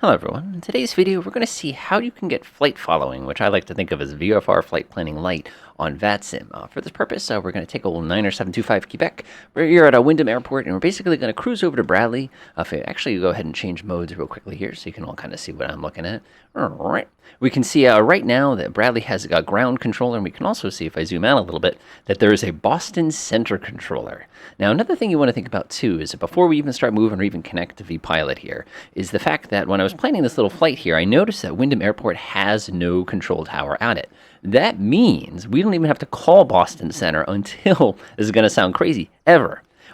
Hello everyone. In today's video, we're going to see how you can get flight following, which I like to think of as VFR Flight Planning Lite on VATSIM. For this purpose, we're going to take old 90725 Quebec. We're here at Wyndham Airport, and we're basically going to cruise over to Bradley. If I actually go ahead and change modes real quickly here, so you can all kind of see what I'm looking at. All right. We can see right now that Bradley has a ground controller, and we can also see, if I zoom out a little bit, that there is a Boston center controller. Now, another thing you want to think about, too, is that before we even start moving or even connect to vPilot here, is the fact that when I was planning this little flight here, I noticed that Wyndham Airport has no control tower at it. That means we don't even have to call Boston Center until, this is going to sound crazy,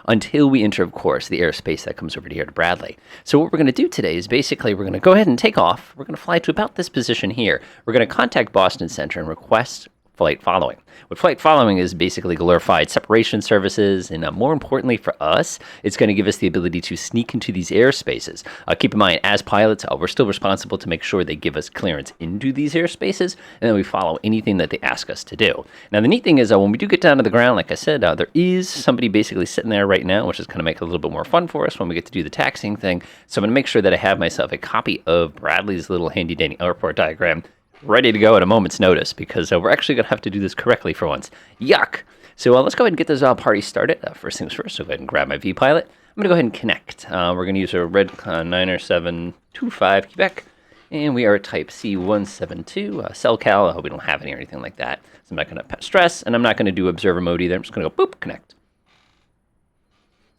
until we enter, of course, the airspace that comes over here to Bradley. So what we're going to do today is basically we're going to go ahead and take off. We're going to fly to about this position here. We're going to contact Boston Center and request flight following. What flight following is basically glorified separation services, and more importantly for us, it's going to give us the ability to sneak into these airspaces. Keep in mind, as pilots, we're still responsible to make sure they give us clearance into these airspaces, and then we follow anything that they ask us to do. Now, the neat thing is, when we do get down to the ground, like I said, there is somebody basically sitting there right now, which is going to make it a little bit more fun for us when we get to do the taxiing thing. So I'm going to make sure that I have myself a copy of Bradley's little handy-dandy airport diagram ready to go at a moment's notice, because we're actually going to have to do this correctly for once. Yuck! So let's go ahead and get this party started. First things first, so go ahead and grab my vPilot. I'm going to go ahead and connect. We're going to use a red 90725 Quebec, and we are type C172, cell cal. We don't have any or anything like that. So I'm not going to stress, and I'm not going to do observer mode either. I'm just going to go boop, connect.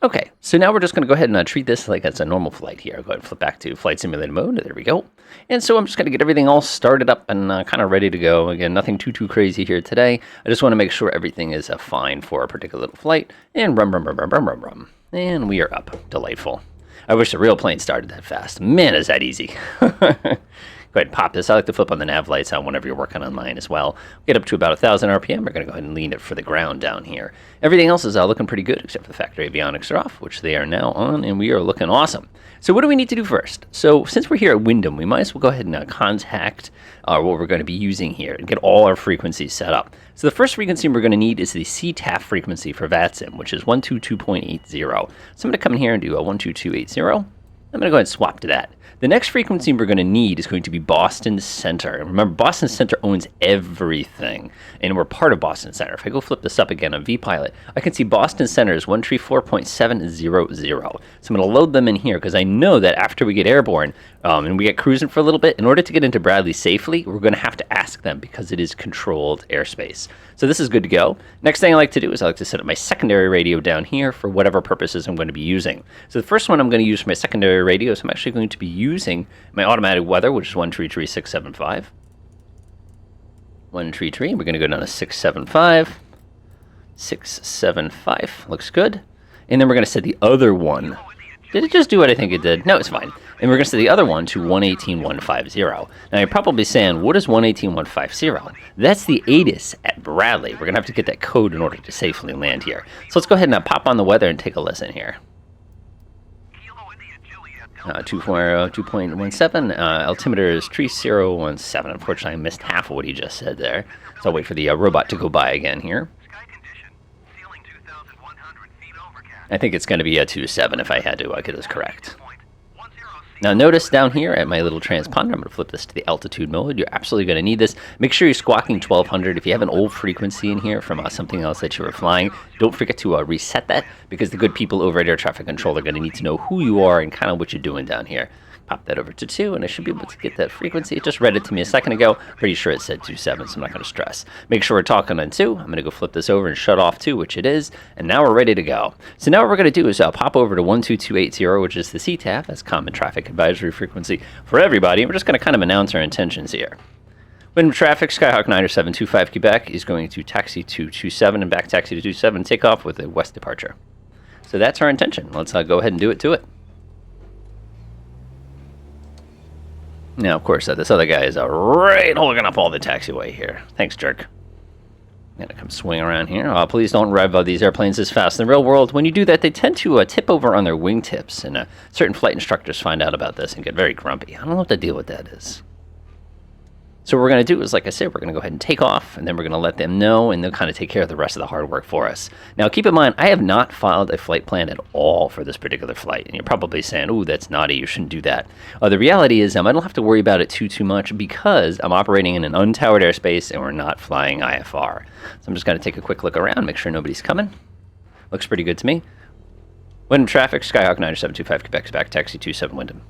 Okay, so now we're just going to go ahead and treat this like it's a normal flight here. I'll go ahead and flip back to flight simulator mode. There we go. And so I'm just going to get everything all started up and kind of ready to go. Again, nothing too crazy here today. I just want to make sure everything is fine for a particular little flight. And rum. And we are up. Delightful. I wish the real plane started that fast. Man, is that easy. Go ahead and pop this. I like to flip on the nav lights on whenever you're working on mine as well. Get up to about 1,000 RPM. We're going to go ahead and lean it for the ground down here. Everything else is looking pretty good, except for the factory avionics are off, which they are now on, and we are looking awesome. So what do we need to do first? So since we're here at Wyndham, we might as well go ahead and contact what we're going to be using here and get all our frequencies set up. So the first frequency we're going to need is the CTAF frequency for VATSIM, which is 122.80. So I'm going to come in here and do a 12280. I'm going to go ahead and swap to that. The next frequency we're going to need is going to be Boston Center. And remember, Boston Center owns everything, and we're part of Boston Center. If I go flip this up again on vPilot, I can see Boston Center is 134.700. So I'm going to load them in here, because I know that after we get airborne and we get cruising for a little bit, in order to get into Bradley safely, we're going to have to ask them, because it is controlled airspace. So this is good to go. Next thing I like to do is I like to set up my secondary radio down here for whatever purposes I'm going to be using. So the first one I'm going to use for my secondary radio is I'm actually going to be using my automatic weather, which is 133675. 133. We're going to go down to 675. 675. Looks good. And then we're going to set the other one. Did it just do what I think it did? No, it's fine. And we're going to set the other one to 118.150. Now, you're probably saying, what is 118.150? That's the ATIS at Bradley. We're going to have to get that code in order to safely land here. So let's go ahead and pop on the weather and take a listen here. 2.17. Altimeter is 3017. Unfortunately, I missed half of what he just said there. So I'll wait for the robot to go by again here. I think it's going to be a 27 if I had to get this correct. Now notice down here at my little transponder, I'm going to flip this to the altitude mode. You're absolutely going to need this. Make sure you're squawking 1200. If you have an old frequency in here from something else that you were flying, don't forget to reset that, because the good people over at air traffic control are going to need to know who you are and kind of what you're doing down here. Pop that over to 2, and I should be able to get that frequency. It just read it to me a second ago. Pretty sure it said 27, so I'm not going to stress. Make sure we're talking on 2. I'm going to go flip this over and shut off 2, which it is, and now we're ready to go. So now what we're going to do is pop over to 12280, which is the CTAF. That's Common Traffic Advisory Frequency for everybody. And we're just going to kind of announce our intentions here. Wyndham Traffic, Skyhawk 90725 Quebec is going to taxi to 27 and back taxi to 27, take off with a west departure. So that's our intention. Let's go ahead and do it to it. Now, of course, this other guy is right holding up all the taxiway here. Thanks, jerk. I'm going to come swing around here. Please don't rev these airplanes this fast. In the real world, when you do that, they tend to tip over on their wingtips, and certain flight instructors find out about this and get very grumpy. I don't know what the deal with that is. So what we're going to do is, like I said, we're going to go ahead and take off, and then we're going to let them know, and they'll kind of take care of the rest of the hard work for us. Now, keep in mind, I have not filed a flight plan at all for this particular flight, and you're probably saying, "Ooh, that's naughty, you shouldn't do that." The reality is I don't have to worry about it too much because I'm operating in an untowered airspace, and we're not flying IFR. So I'm just going to take a quick look around, make sure nobody's coming. Looks pretty good to me. Wyndham traffic, Skyhawk 9725 Quebec, back taxi 27 Wyndham.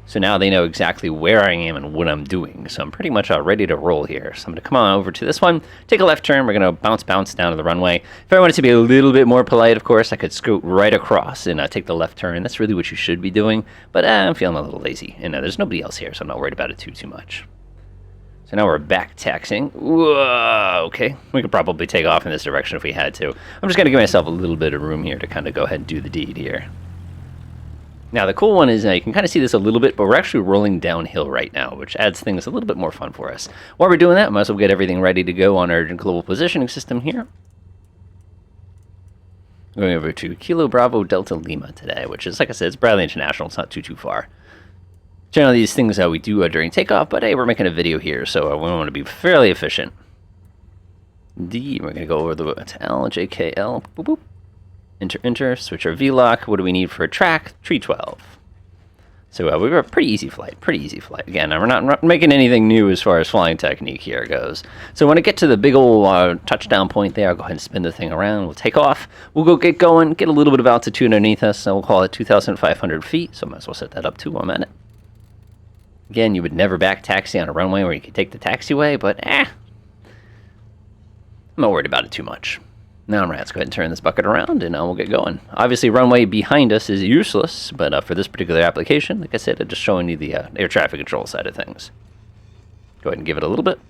So now they know exactly where I am and what I'm doing. So I'm pretty much ready to roll here. So I'm going to come on over to this one, take a left turn. We're going to bounce down to the runway. If I wanted to be a little bit more polite, of course, I could scoot right across and take the left turn. That's really what you should be doing. But I'm feeling a little lazy. And there's nobody else here, so I'm not worried about it too much. So now we're back taxiing. Whoa, okay. We could probably take off in this direction if we had to. I'm just going to give myself a little bit of room here to kind of go ahead and do the deed here. Now, the cool one is you can kind of see this a little bit, but we're actually rolling downhill right now, which adds things a little bit more fun for us. While we're doing that, might as well get everything ready to go on our global positioning system here. Going over to Kilo Bravo Delta Lima today, which is, like I said, it's Bradley International. It's not too far. Generally, these things we do during takeoff, but hey, we're making a video here, so we want to be fairly efficient. D, we're going to go over to L, JKL, boop, boop. Enter, switch our VLOC. What do we need for a track? 312. So we were a pretty easy flight, Again, we're not making anything new as far as flying technique here goes. So when I get to the big old touchdown point there, I'll go ahead and spin the thing around. We'll take off. We'll go get going, get a little bit of altitude underneath us, so we'll call it 2,500 feet. So I might as well set that up too 1 minute. Again, you would never back taxi on a runway where you could take the taxiway, but I'm not worried about it too much. Now, let's go ahead and turn this bucket around, and we'll get going. Obviously, runway behind us is useless, but for this particular application, like I said, I'm just showing you the air traffic control side of things. Go ahead and give it a little bit.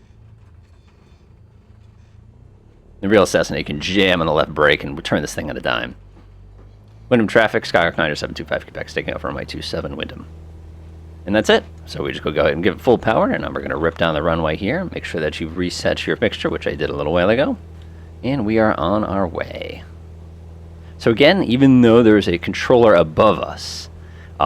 The real Cessna, you can jam on the left brake and turn this thing on a dime. Wyndham traffic, Skyhawk 9725 Quebec, taking off runway 27 Wyndham. And that's it. So we just go ahead and give it full power, and then we're going to rip down the runway here. Make sure that you've reset your mixture, which I did a little while ago. And we are on our way. So again, even though there's a controller above us,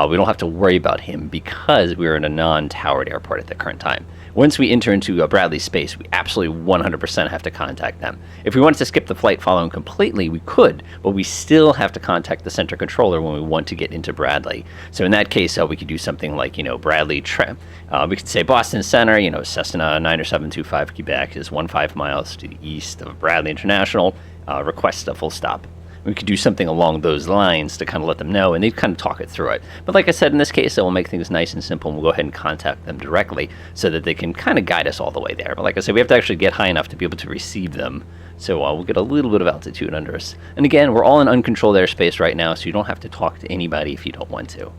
we don't have to worry about him because we're in a non-towered airport at the current time. Once we enter into Bradley space, we absolutely 100% have to contact them. If we wanted to skip the flight following completely, we could, but we still have to contact the center controller when we want to get into Bradley. So in that case, we could do something like, Bradley, we could say Boston Center, Cessna 9725 Quebec is 15 miles to the east of Bradley International, request a full stop. We could do something along those lines to kind of let them know, and they'd kind of talk it through it. But like I said, in this case, we'll make things nice and simple, and we'll go ahead and contact them directly so that they can kind of guide us all the way there. But like I said, we have to actually get high enough to be able to receive them. So we'll get a little bit of altitude under us. And again, we're all in uncontrolled airspace right now, so you don't have to talk to anybody if you don't want to.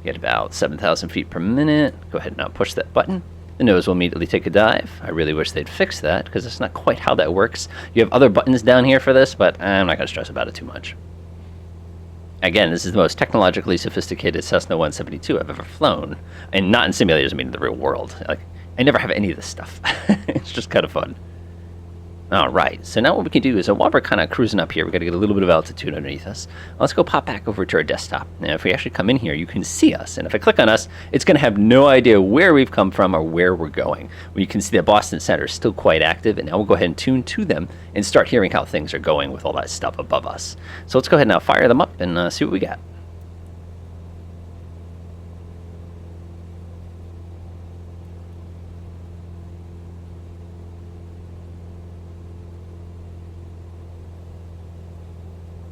Get about 7,000 feet per minute. Go ahead and now push that button. The nose will immediately take a dive. I really wish they'd fix that, because that's not quite how that works. You have other buttons down here for this, but I'm not going to stress about it too much. Again, this is the most technologically sophisticated Cessna 172 I've ever flown. And not in simulators, I mean in the real world. I never have any of this stuff. It's just kind of fun. All right, so now what we can do is while we're kind of cruising up here, we've got to get a little bit of altitude underneath us. Let's go pop back over to our desktop. Now, if we actually come in here, you can see us. And if I click on us, it's going to have no idea where we've come from or where we're going. Well, you can see that Boston Center is still quite active. And now we'll go ahead and tune to them and start hearing how things are going with all that stuff above us. So let's go ahead and now fire them up and see what we got.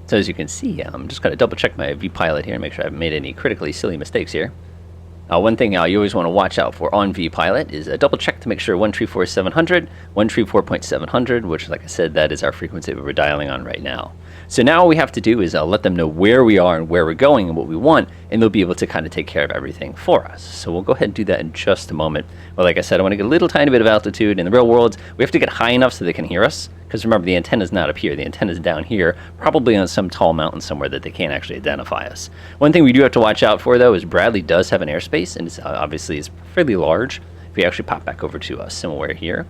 So as you can see, I'm just going to double check my vPilot here and make sure I haven't made any critically silly mistakes here. One thing you always want to watch out for on vPilot is double check to make sure 134.700, 134.700, which, like I said, that is our frequency that we're dialing on right now. So now all we have to do is let them know where we are and where we're going and what we want, and they'll be able to kind of take care of everything for us. So we'll go ahead and do that in just a moment. But like I said, I want to get a little tiny bit of altitude. In the real world, we have to get high enough so they can hear us. Because remember, the antenna's not up here. The antenna's down here, probably on some tall mountain somewhere that they can't actually identify us. One thing we do have to watch out for, though, is Bradley does have an airspace, and it's obviously is fairly large. If we actually pop back over to somewhere here,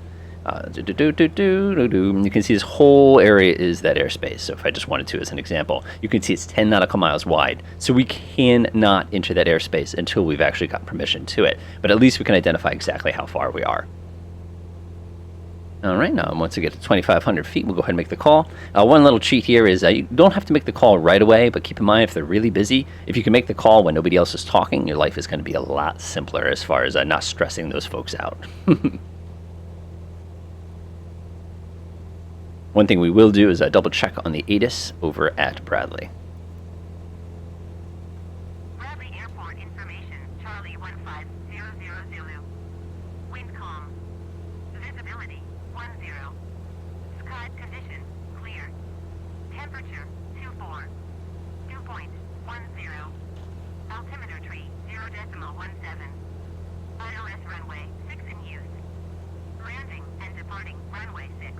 you can see this whole area is that airspace. So if I just wanted to, as an example, you can see it's 10 nautical miles wide. So we cannot enter that airspace until we've actually got permission to it. But at least we can identify exactly how far we are. All right, now once we get to 2,500 feet, we'll go ahead and make the call. One little cheat here is you don't have to make the call right away, but keep in mind if they're really busy, if you can make the call when nobody else is talking, your life is going to be a lot simpler as far as not stressing those folks out. One thing we will do is double check on the ATIS over at Bradley. Bradley Airport information, Charlie 15000. Wind calm. Visibility 10. Sky condition clear. Temperature 24. Dew point 10. Altimeter tree 0.17. ILS runway 6 in use. Landing and departing runway 6.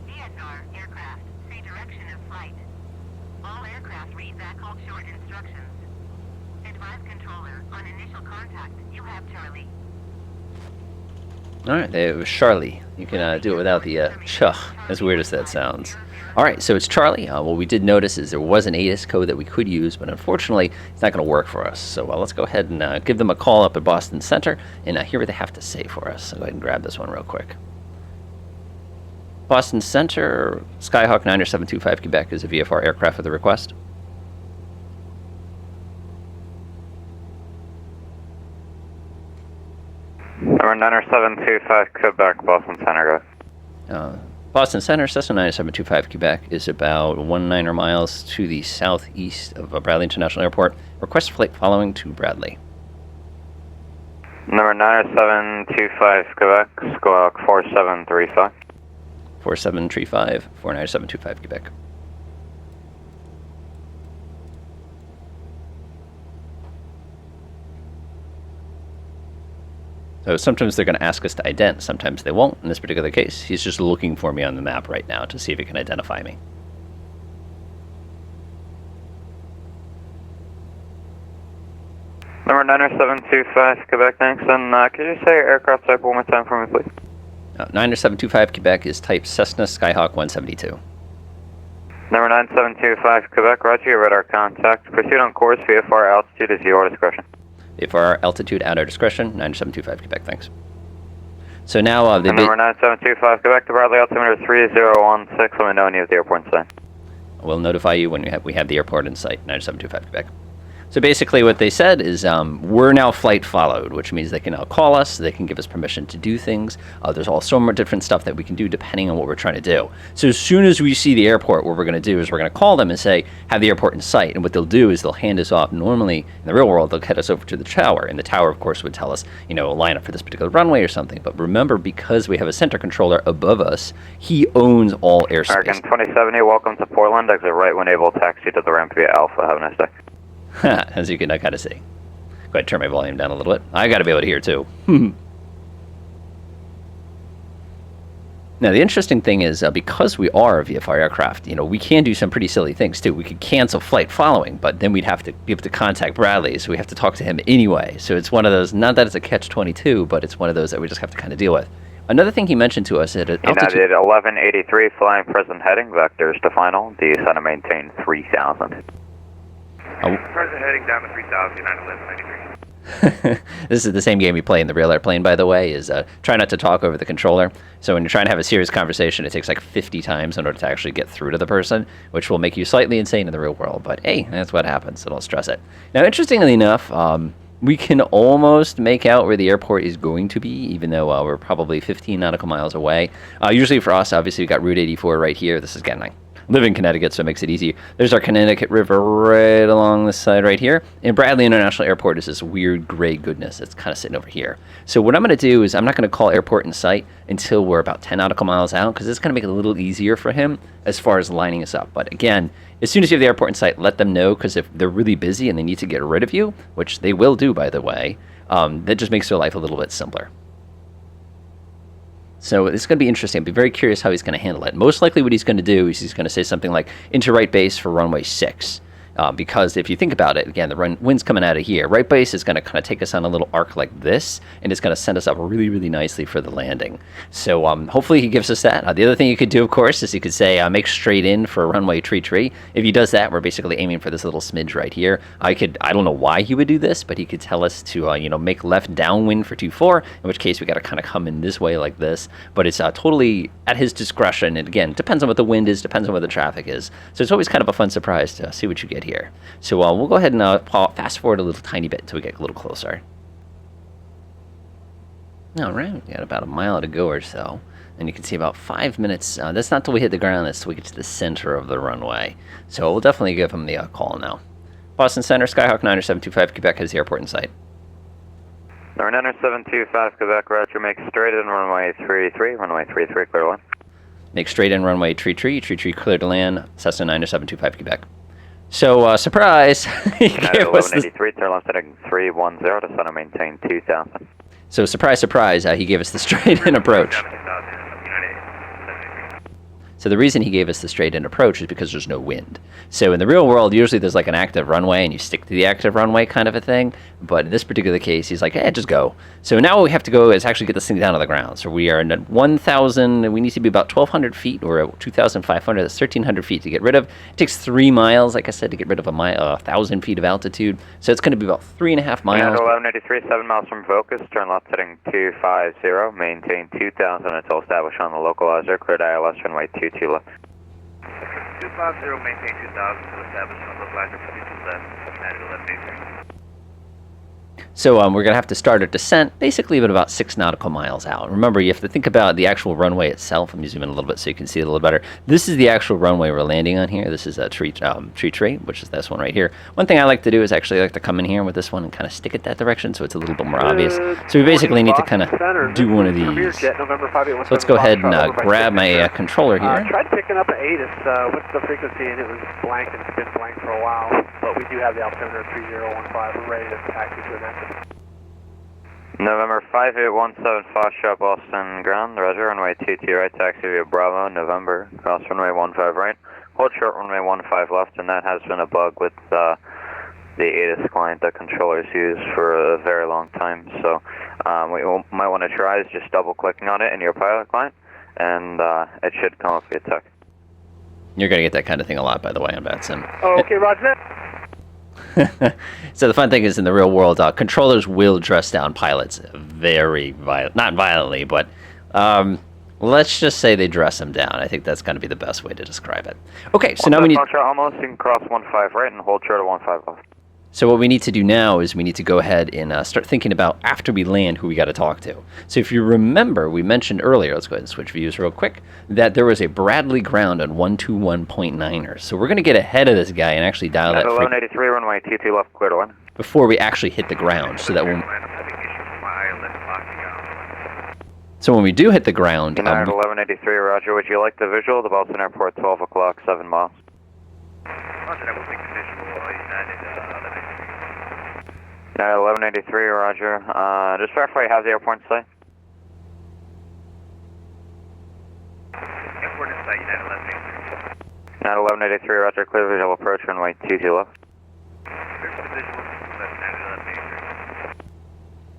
DSR aircraft, say direction of flight. All aircraft read VATSIM short instructions. Advise controller on initial contact. You have Charlie. All right, it was Charlie. You can do it without the chuh, as weird as that sounds. All right, so it's Charlie. What we did notice is there was an ATIS code that we could use, but unfortunately, it's not going to work for us. So let's go ahead and give them a call up at Boston Center and hear what they have to say for us. So go ahead and grab this one real quick. Boston Center, Skyhawk 90725 Quebec is a VFR aircraft with a request. Number 90725 Quebec, Boston Center, go. Boston Center, Cessna 9725 Quebec is about 19 miles to the southeast of Bradley International Airport. Request flight following to Bradley. Number 90725 Quebec, Skyhawk 4735. 4735 49725 Quebec. So sometimes they're going to ask us to ident, sometimes they won't. In this particular case, he's just looking for me on the map right now to see if he can identify me. Number 90725 Quebec, thanks. And could you say your aircraft type one more time for me, please? 90725 Quebec is type Cessna Skyhawk 172. Number 9725 Quebec, roger, your radar contact. Proceed on course, VFR altitude is your discretion. VFR altitude at our discretion, 9725 Quebec, thanks. So now number 9725 Quebec to Bradley, altimeter 3016, let me know when you have the airport in sight. We'll notify you when we have the airport in sight, 9725 Quebec. So basically what they said is we're now flight followed, which means they can now call us, they can give us permission to do things. There's all so much different stuff that we can do depending on what we're trying to do. So as soon as we see the airport, what we're going to do is we're going to call them and say, have the airport in sight. And what they'll do is they'll hand us off. Normally, in the real world, they'll head us over to the tower. And the tower, of course, would tell us, line up for this particular runway or something. But remember, because we have a center controller above us, he owns all airspace. American 2070, welcome to Portland. Exit right when able, taxi to the ramp via Alpha. Have a nice day. As you can kind of see. Go ahead and turn my volume down a little bit. I got to be able to hear too. Now, the interesting thing is because we are a VFR aircraft, we can do some pretty silly things too. We could cancel flight following, but then we'd have to be able to contact Bradley, so we have to talk to him anyway. So it's one of those, not that it's a catch-22, but it's one of those that we just have to kind of deal with. Another thing he mentioned to us at altitude... United 1183, flying present heading, vectors to final, descend and maintain 3000. Present heading down to 3000, United 1193. This is the same game we play in the real airplane, by the way, is try not to talk over the controller. So when you're trying to have a serious conversation, it takes like 50 times in order to actually get through to the person, which will make you slightly insane in the real world. But hey, that's what happens, so don't stress it. Now, interestingly enough, we can almost make out where the airport is going to be, even though we're probably 15 nautical miles away. Usually for us, obviously, we've got Route 84 right here. This is again, I live in Connecticut, so it makes it easy. There's our Connecticut River right along this side right here. And Bradley International Airport is this weird gray goodness that's kind of sitting over here. So what I'm going to do is I'm not going to call airport in sight until we're about 10 nautical miles out, because it's going to make it a little easier for him as far as lining us up. But again, as soon as you have the airport in sight, let them know, because if they're really busy and they need to get rid of you, which they will do, by the way, that just makes their life a little bit simpler. So it's going to be interesting. I'll be very curious how he's going to handle it. Most likely what he's going to do is he's going to say something like, into right base for runway 6. because if you think about it, again, the wind's coming out of here. Right base is going to kind of take us on a little arc like this, and it's going to send us up really, really nicely for the landing. So hopefully he gives us that. The other thing you could do, of course, is you could say make straight in for runway tree. If he does that, we're basically aiming for this little smidge right here. I don't know why he would do this, but he could tell us to make left downwind for 24, in which case we got to kind of come in this way like this. But it's totally at his discretion. And again, depends on what the wind is, depends on what the traffic is. So it's always kind of a fun surprise to see what you get here. So we'll go ahead and fast forward a little tiny bit until we get a little closer. All right, we got about a mile to go or so. And you can see about 5 minutes. That's not till we hit the ground, that's till we get to the center of the runway. So we'll definitely give him the call now. Boston Center, Skyhawk 9725, Quebec has the airport in sight. Number 9725, Quebec, roger, make straight in runway 33, runway 33, clear to land. Make straight in runway tree clear to land, Cessna 9725, Quebec. So, surprise! He gave us 1183, turn left heading 310 to center, maintain 2000. So, surprise, he gave us the straight-in approach. So the reason he gave us the straight-in approach is because there's no wind. So in the real world, usually there's like an active runway and you stick to the active runway kind of a thing. But in this particular case, he's like, hey, just go. So now what we have to go is actually get this thing down to the ground. So we are in 1,000, we need to be about 1,200 feet or 2,500, that's 1,300 feet to get rid of. It takes 3 miles, like I said, to get rid of 1,000 feet of altitude. So it's going to be about 3.5 miles. 1183, 7 miles from Focus, turn left heading 250, maintain 2000 until established on the localizer, cleared ILS runway 22 left. 250, maintain 2000 until established on the localizer 22 left, 1183. So we're going to have to start our descent basically about 6 nautical miles out. Remember, you have to think about the actual runway itself. Let me zoom in a little bit so you can see it a little better. This is the actual runway we're landing on here. This is a tree, which is this one right here. One thing I like to do is actually like to come in here with this one and kind of stick it that direction so it's a little bit more obvious. So we basically need to kind of do one of these. So let's go ahead and grab my controller here. I tried picking up an ATIS with the frequency and it was blank and it's been blank for a while. But we do have the altimeter 3015. We're ready to taxi to an exit. November 5817, Foxtrot, Boston ground, roger, runway 22 right, taxi via Bravo, November, cross runway 15 right, hold short runway 15 left, and that has been a bug with the ATIS client that controllers use for a very long time, so what you might want to try is just double clicking on it in your pilot client, and it should come up via text. You're going to get that kind of thing a lot, by the way, on VATSIM. Oh, okay, roger that. So the fun thing is in the real world, controllers will dress down pilots very not violently, but let's just say they dress them down. I think that's going to be the best way to describe it. Okay, so now we need... Almost, you can cross 15 right and hold short of 15 left. So what we need to do now is we need to go ahead and start thinking about, after we land, who we got to talk to. So if you remember, we mentioned earlier, let's go ahead and switch views real quick, that there was a Bradley ground on 121.9er. So we're going to get ahead of this guy and actually dial that 1183, runway 22 left, clear to land. Before we actually hit the ground, so that when... So when we do hit the ground... 1183, roger, would you like the visual of the Boston Airport, 12 o'clock, 7 miles? Roger, I will take the visual, United 1183, roger. Just verify you have the airport in sight. Airport in sight, United 1183. 1183, roger, clear visual approach, runway 22 left. There's the visual, that's United 1183.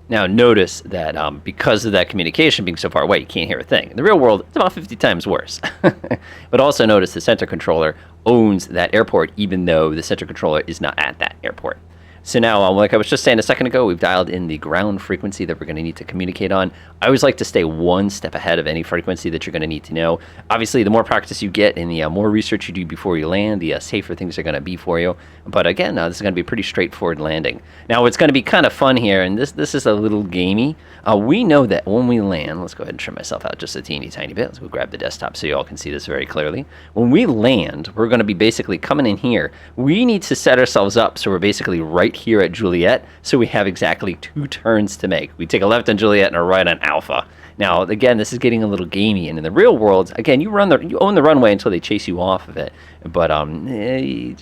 Now notice that because of that communication being so far away, you can't hear a thing. In the real world, it's about 50 times worse. But also notice the center controller owns that airport, even though the center controller is not at that airport. So now, like I was just saying a second ago, we've dialed in the ground frequency that we're going to need to communicate on. I always like to stay one step ahead of any frequency that you're going to need to know. Obviously, the more practice you get and the more research you do before you land, the safer things are going to be for you. But again, this is going to be a pretty straightforward landing. Now, what's going to be kind of fun here, and this is a little gamey, we know that when we land, let's go ahead and trim myself out just a teeny tiny bit. Let's go grab the desktop so you all can see this very clearly. When we land, we're going to be basically coming in here. We need to set ourselves up so we're basically right right here at Juliet, so we have exactly 2 turns to make. We take a left on Juliet and a right on Alpha. Now, again, this is getting a little gamey, and in the real world, again, you own the runway until they chase you off of it. But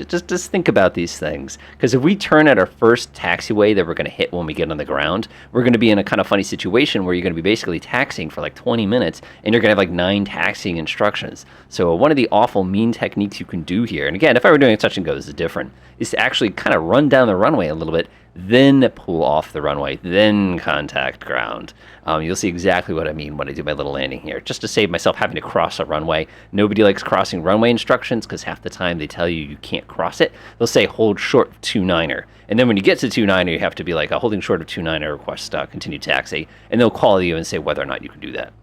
just think about these things, because if we turn at our first taxiway that we're going to hit when we get on the ground, we're going to be in a kind of funny situation where you're going to be basically taxiing for like 20 minutes, and you're going to have like 9 taxiing instructions. So one of the awful mean techniques you can do here, and again, if I were doing a touch and go, this is different, is to actually kind of run down the runway a little bit, then pull off the runway, then contact ground. You'll see exactly what I mean when I do my little landing here, just to save myself having to cross a runway. Nobody likes crossing runway instructions because half the time they tell you can't cross it. They'll say hold short of 29er. And then when you get to 29er, you have to be like, holding short of 29er, request continue taxi. And they'll call you and say whether or not you can do that.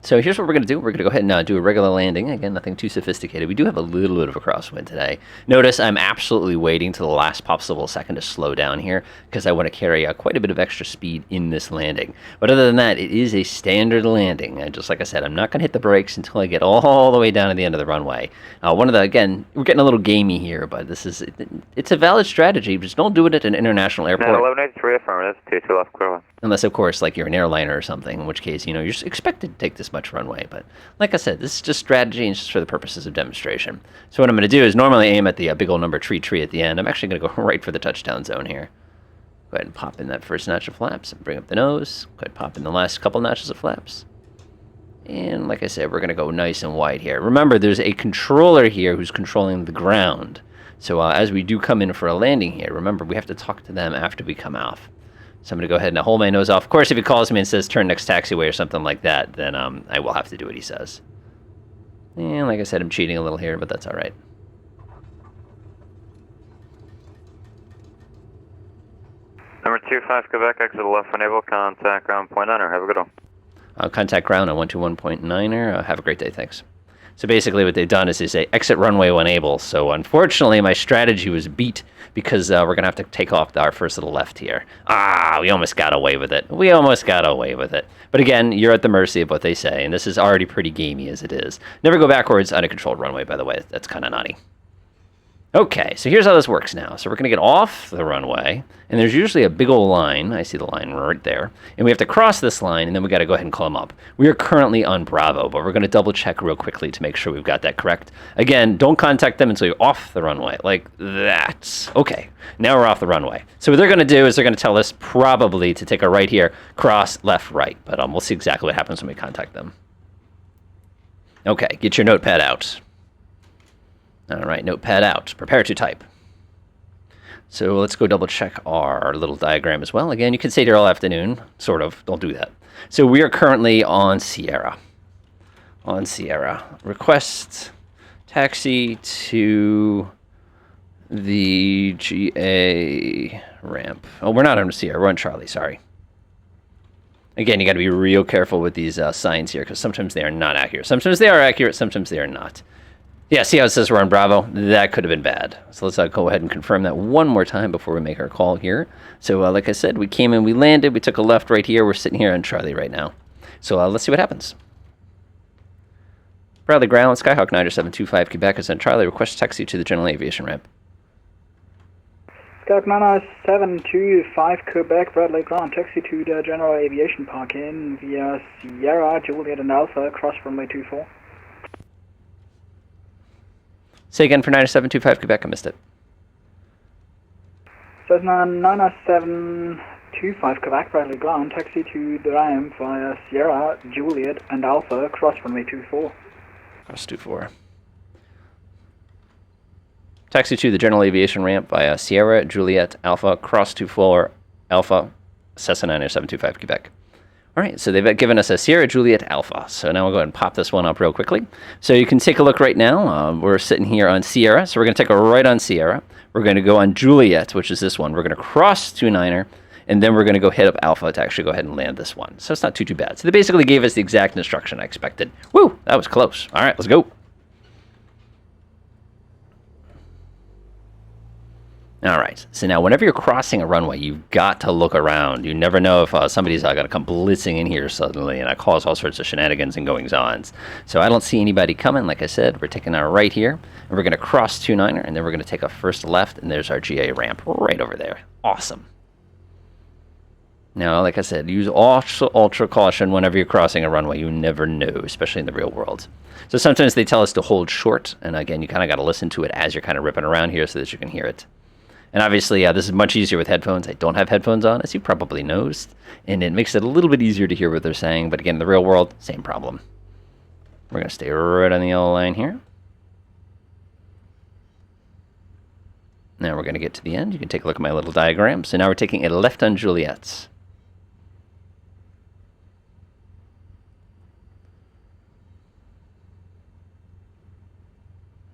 So here's what we're going to do. We're going to go ahead and do a regular landing. Again, nothing too sophisticated. We do have a little bit of a crosswind today. Notice I'm absolutely waiting to the last possible second to slow down here because I want to carry quite a bit of extra speed in this landing. But other than that, it is a standard landing. And just like I said, I'm not going to hit the brakes until I get all the way down to the end of the runway. Again, we're getting a little gamey here, but it's a valid strategy. Just don't do it at an international airport. 1183 affirmative, 22 left, clear. Unless, of course, like you're an airliner or something, in which case, you're just expected to take this much runway. But like I said, this is just strategy and it's just for the purposes of demonstration. So what I'm going to do is normally aim at the big old number tree at the end. I'm actually going to go right for the touchdown zone here. Go ahead and pop in that first notch of flaps and bring up the nose. Go ahead and pop in the last couple notches of flaps. And like I said, we're going to go nice and wide here. Remember, there's a controller here who's controlling the ground. So as we do come in for a landing here, remember, we have to talk to them after we come off. So I'm going to go ahead and hold my nose off. Of course, if he calls me and says, turn next taxiway or something like that, then I will have to do what he says. And like I said, I'm cheating a little here, but that's all right. Number 25 Quebec, exit left when able, contact ground point 9er. Have a good one. Contact ground on 121.9er. Have a great day, thanks. So basically what they've done is they say exit runway when able. So unfortunately, my strategy was beat because we're going to have to take off our first little left here. We almost got away with it. But again, you're at the mercy of what they say, and this is already pretty gamey as it is. Never go backwards on a controlled runway, by the way. That's kind of naughty. Okay, so here's how this works now. So we're going to get off the runway, and there's usually a big old line. I see the line right there. And we have to cross this line, and then we got to go ahead and climb up. We are currently on Bravo, but we're going to double check real quickly to make sure we've got that correct. Again, don't contact them until you're off the runway, like that. Okay, now we're off the runway. So what they're going to do is they're going to tell us probably to take a right here, cross, left, right. But we'll see exactly what happens when we contact them. Okay, get your notepad out. All right, notepad out. Prepare to type. So let's go double check our little diagram as well. Again, you can stay here all afternoon, sort of. Don't do that. So we are currently on Sierra. Request taxi to the GA ramp. Oh, we're not on Sierra. We're on Charlie, sorry. Again, you got to be real careful with these signs here because sometimes they are not accurate. Sometimes they are accurate, sometimes they are not. Yeah, see how it says we're on Bravo? That could have been bad. So let's go ahead and confirm that one more time before we make our call here. So like I said, we came in, we landed, we took a left right here. We're sitting here on Charlie right now. So let's see what happens. Bradley ground, Skyhawk 9725 Quebec is on Charlie. Request taxi to the general aviation ramp. Skyhawk 9725 Quebec, Bradley ground, taxi to the general aviation park in via Sierra, Juliet and Alpha, cross runway 24. Say again for 9725 Quebec, I missed it. Cessna 9725 Quebec, Bradley ground, taxi to the ramp via Sierra, Juliet and Alpha, cross runway 24. Cross 24. Taxi to the general aviation ramp via Sierra, Juliet, Alpha, cross 24, Alpha, Cessna 9725 Quebec. All right, so they've given us a Sierra Juliet Alpha. So now we'll go ahead and pop this one up real quickly. So you can take a look right now. We're sitting here on Sierra. So we're going to take a right on Sierra. We're going to go on Juliet, which is this one. We're going to cross 29er, and then we're going to go hit up Alpha to actually go ahead and land this one. So it's not too bad. So they basically gave us the exact instruction I expected. Woo, that was close. All right, let's go. All right. So now, whenever you're crossing a runway, you've got to look around. You never know if somebody's going to come blitzing in here suddenly and cause all sorts of shenanigans and goings-ons. So I don't see anybody coming. Like I said, we're taking our right here, and we're going to cross 29er, and then we're going to take a first left, and there's our GA ramp right over there. Awesome. Now, like I said, use ultra caution whenever you're crossing a runway. You never know, especially in the real world. So sometimes they tell us to hold short, and again, you kind of got to listen to it as you're kind of ripping around here so that you can hear it. And obviously, this is much easier with headphones. I don't have headphones on, as you probably noticed, and it makes it a little bit easier to hear what they're saying. But again, in the real world, same problem. We're going to stay right on the yellow line here. Now we're going to get to the end. You can take a look at my little diagram. So now we're taking a left on Juliet's.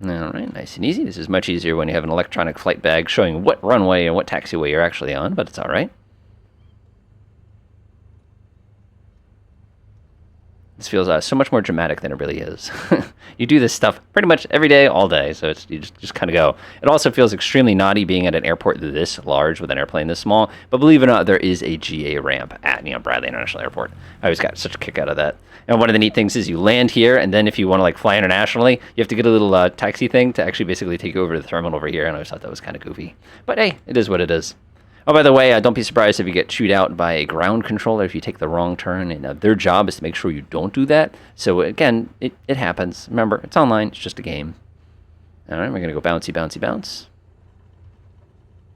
All right, nice and easy. This is much easier when you have an electronic flight bag showing what runway and what taxiway you're actually on, but it's all right. This feels so much more dramatic than it really is. You do this stuff pretty much every day, all day, so you just kind of go. It also feels extremely naughty being at an airport this large with an airplane this small, but believe it or not, there is a GA ramp at Bradley International Airport. I always got such a kick out of that. And one of the neat things is you land here, and then if you want to fly internationally, you have to get a little taxi thing to actually basically take you over to the terminal over here, and I always thought that was kind of goofy. But hey, it is what it is. Oh, by the way, don't be surprised if you get chewed out by a ground controller if you take the wrong turn, and their job is to make sure you don't do that. So again, it happens. Remember, it's online. It's just a game. All right, we're going to go bouncy, bouncy, bounce.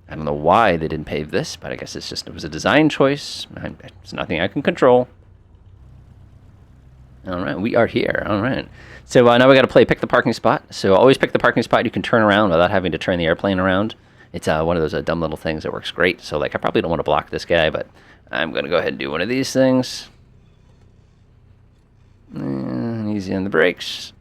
I don't know why they didn't pave this, but I guess it was a design choice. It's nothing I can control. All right, we are here. All right. So now we got to play pick the parking spot. So always pick the parking spot you can turn around without having to turn the airplane around. It's one of those dumb little things that works great. So I probably don't want to block this guy, but I'm going to go ahead and do one of these things. And easy on the brakes.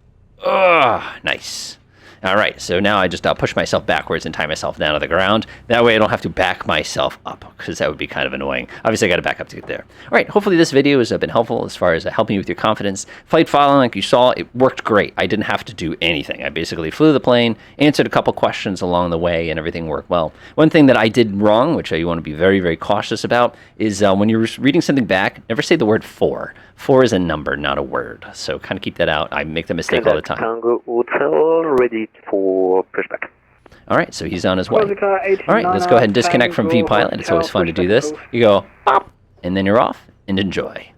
Oh, nice. All right, so now I just push myself backwards and tie myself down to the ground. That way I don't have to back myself up, because that would be kind of annoying. Obviously, I got to back up to get there. All right, hopefully this video has been helpful as far as helping you with your confidence. Flight following, like you saw, it worked great. I didn't have to do anything. I basically flew the plane, answered a couple questions along the way, and everything worked well. One thing that I did wrong, which you want to be very, very cautious about, is when you're reading something back, never say the word 4. 4 is a number, not a word. So kind of keep that out. I make the mistake all the time. Tango Hotel, ready for pushback. All right, so he's on his way. All right, let's go ahead and disconnect from vPilot. It's always fun to do this. You go, pop, and then you're off, and enjoy.